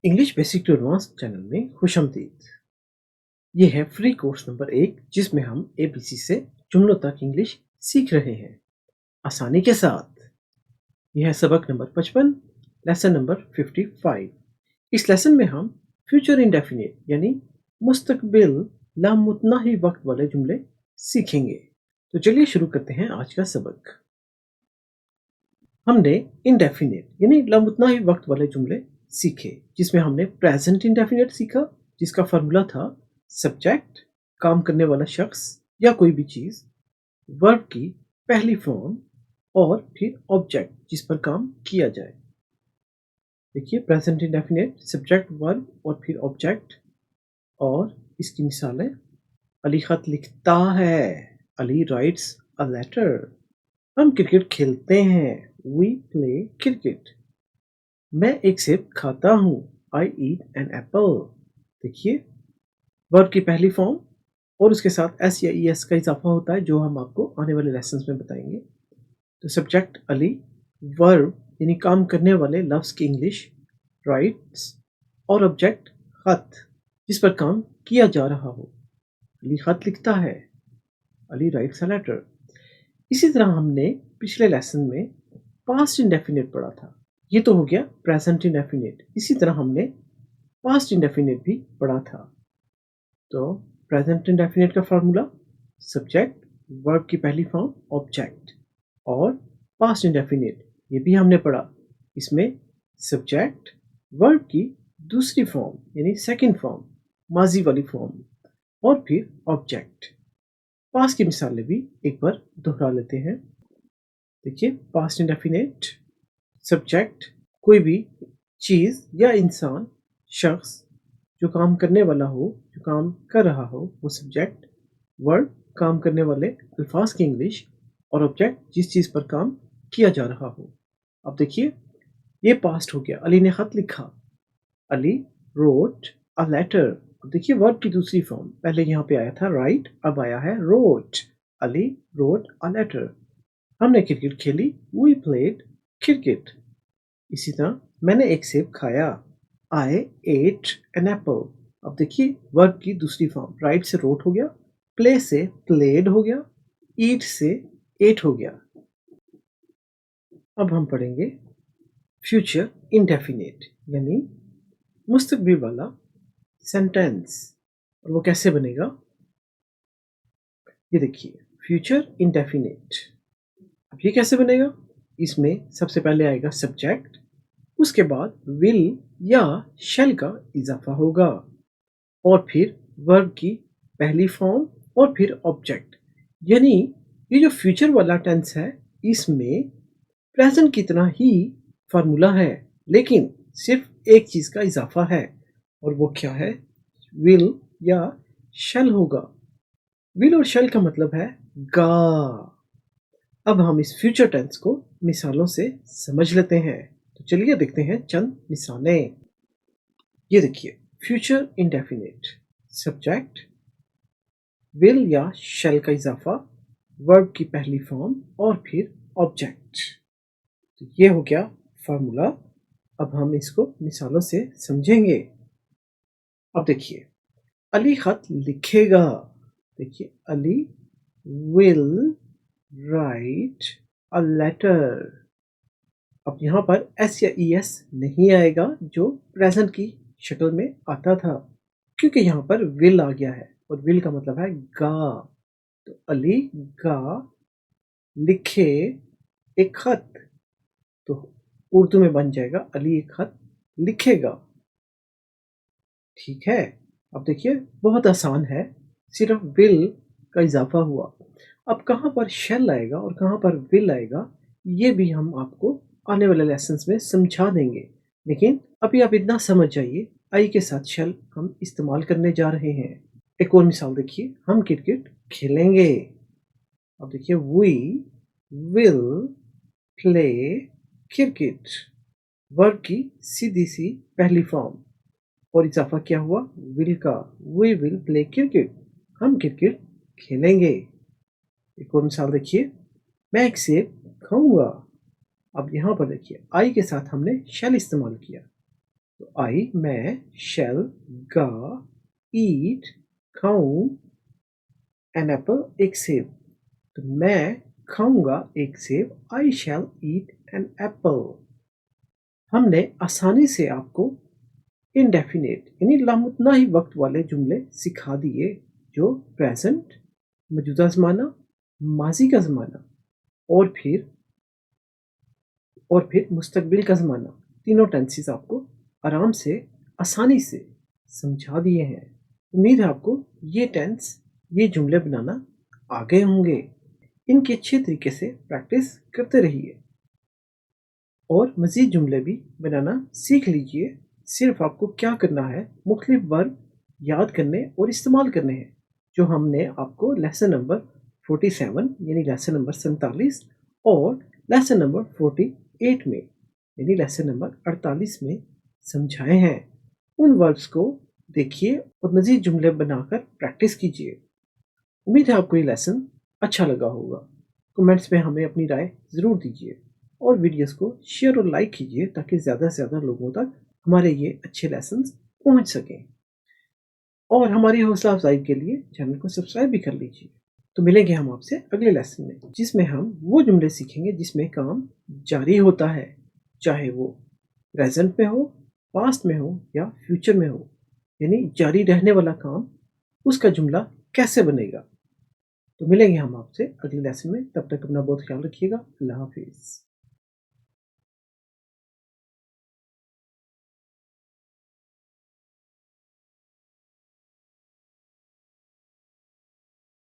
English basic to advance channel में खुशामदीद। ये है फ्री कोर्स नंबर 1 जिसमें हम ABC से जुमलों तक इंग्लिश सीख रहे हैं आसानी के साथ। यह है सबक नंबर 55, लेसन नंबर 55। इस लेसन में हम फ्यूचर इंडेफिनिट यानी मुस्तकबिल लामुतनाही वक्त वाले जुमले सीखेंगे। तो चलिए शुरू करते हैं आज का सबक। हमने इंडेफिनिट यानी लामुतनाही वक्त वाले जुमले सीखे जिसमें हमने प्रेजेंट इंडेफिनिट सीखा जिसका फार्मूला था सब्जेक्ट काम करने वाला शख्स या कोई भी चीज, वर्ब की पहली फॉर्म और फिर ऑब्जेक्ट जिस पर काम किया जाए। देखिए प्रेजेंट इंडेफिनिट सब्जेक्ट वर्ब और फिर ऑब्जेक्ट। और इसकी मिसालें, अली खत लिखता है, अली राइट्स अ लेटर। हम क्रिकेट खेलते हैं, वी प्ले क्रिकेट। मैं एक सेब खाता हूँ, आई ईट एन एप्पल। देखिए वर्ब की पहली फॉर्म और उसके साथ एस या ई एस का इजाफा होता है जो हम आपको आने वाले लेसन्स में बताएंगे। तो सब्जेक्ट अली, वर्ब यानी काम करने वाले लफ्ज की इंग्लिश राइट्स और ऑब्जेक्ट खत जिस पर काम किया जा रहा हो। अली खत लिखता है, अली राइट्स अ लेटर। इसी तरह हमने पिछले लेसन में पास्ट इंडेफिनिट पढ़ा था। ये तो हो गया प्रेजेंट इंडेफिनिट। इसी तरह हमने पास्ट इंडेफिनिट भी पढ़ा था। तो प्रेजेंट इंडेफिनिट का फार्मूला सब्जेक्ट वर्ब की पहली फॉर्म ऑब्जेक्ट। और पास्ट इंडेफिनिट ये भी हमने पढ़ा, इसमें सब्जेक्ट वर्ब की दूसरी फॉर्म यानी सेकंड फॉर्म माजी वाली फॉर्म और फिर ऑब्जेक्ट। पास्ट की मिसालें भी एक बार दोहरा लेते हैं। देखिए पास्ट इंडेफिनिट सब्जेक्ट कोई भी चीज़ या इंसान, शख्स जो काम करने वाला हो, जो काम कर रहा हो वो सब्जेक्ट, वर्ब काम करने वाले अल्फाज की इंग्लिश और ऑब्जेक्ट जिस चीज़ पर काम किया जा रहा हो। अब देखिए ये पास्ट हो गया, अली ने खत लिखा, अली रोट अ लेटर। अब देखिए वर्ब की दूसरी फॉर्म, पहले यहाँ पे आया था राइट, अब आया है wrote. Ali wrote a letter. हमने क्रिकेट खेली, वी प्लेड क्रिकेट। इसी तरह मैंने एक सेब खाया, आई एट एन एप्पल। अब देखिए वर्ब की दूसरी फॉर्म, राइट से रोट हो गया, प्ले से प्लेड हो गया, ईट से एट हो गया। अब हम पढ़ेंगे फ्यूचर इंडेफिनिट यानी मुस्तकबिल वाला सेंटेंस। और वो कैसे बनेगा, ये देखिए फ्यूचर इंडेफिनिट। अब ये कैसे बनेगा, इसमें सबसे पहले आएगा सब्जेक्ट, उसके बाद विल या शैल का इजाफा होगा और फिर वर्ब की पहली फॉर्म और फिर ऑब्जेक्ट। यानी ये जो फ्यूचर वाला टेंस है इसमें प्रेजेंट की तरह ही फार्मूला है, लेकिन सिर्फ एक चीज का इजाफा है और वो क्या है, विल या शैल होगा। विल और शैल का मतलब है गा। अब हम इस फ्यूचर टेंस को मिसालों से समझ लेते हैं। तो चलिए देखते हैं चंद मिसालें। ये देखिए फ्यूचर इंडेफिनिट सब्जेक्ट, विल या शैल का इजाफा, वर्ब की पहली फॉर्म और फिर ऑब्जेक्ट। तो ये हो गया फार्मूला। अब हम इसको मिसालों से समझेंगे। अब देखिए अली खत लिखेगा, देखिए Ali will write a letter. अब यहाँ पर एस या ई एस नहीं आएगा जो प्रेजेंट की शक्ल में आता था, क्योंकि यहाँ पर विल आ गया है और विल का मतलब है गा। तो अली गा लिखे एक खत, तो उर्दू में बन जाएगा अली एक खत लिखेगा। ठीक है, अब देखिए बहुत आसान है, सिर्फ विल का इजाफा हुआ। अब कहाँ पर शैल आएगा और कहाँ पर विल आएगा ये भी हम आपको आने वाले लेसन्स में समझा देंगे, लेकिन अभी आप इतना समझ जाइए आई के साथ शैल हम इस्तेमाल करने जा रहे हैं। एक और मिसाल देखिए, हम क्रिकेट खेलेंगे। अब देखिए we will play cricket, verb की सीधी सी पहली फॉर्म और इजाफा क्या हुआ विल का, वी विल प्ले क्रिकेट, हम क्रिकेट खेलेंगे। एक और मिसाल देखिए, मैं एक सेब खाऊंगा। अब यहाँ पर देखिए आई के साथ हमने शैल इस्तेमाल किया, तो आई मैं, शैल गा, ईट खाऊं, एन एप्पल एक सेब। तो मैं खाऊंगा एक सेब, आई शैल ईट एन एप्पल। हमने आसानी से आपको इंडेफिनेट यानी लामुतना ही वक्त वाले जुमले सिखा दिए जो प्रेजेंट, मौजूदा ज़माना, माजी का ज़माना और फिर मुस्तकबिल का ज़माना, तीनों टेंसेस आपको आराम से आसानी से समझा दिए हैं। उम्मीद है आपको ये जुमले बनाना आ गए होंगे। इनकी अच्छे तरीके से प्रैक्टिस करते रहिए और मज़ीद जुमले भी बनाना सीख लीजिए। सिर्फ आपको क्या करना है, मुख्तलिफ वर्ब याद करने और इस्तेमाल करने हैं जो हमने आपको लेसन नंबर 47 यानी लेसन नंबर 47 और लेसन नंबर 48 में यानी लेसन नंबर 48 में समझाए हैं। उन वर्ब्स को देखिए और मज़ीद जुमले बनाकर प्रैक्टिस कीजिए। उम्मीद है आपको ये लेसन अच्छा लगा होगा। कमेंट्स में हमें अपनी राय ज़रूर दीजिए और वीडियोस को शेयर और लाइक कीजिए ताकि ज़्यादा से ज़्यादा लोगों तक हमारे ये अच्छे लेसन्स पहुंच सकें। और हमारी हौसला अफजाई के लिए चैनल को सब्सक्राइब भी कर लीजिए। तो मिलेंगे हम आपसे अगले लेसन में जिसमें हम वो जुमले सीखेंगे जिसमें काम जारी होता है, चाहे वो प्रेजेंट में हो, पास्ट में हो या फ्यूचर में हो, यानी जारी रहने वाला काम, उसका जुमला कैसे बनेगा। तो मिलेंगे हम आपसे अगले लेसन में, तब तक अपना बहुत ख्याल रखिएगा। अल्लाह हाफिज़।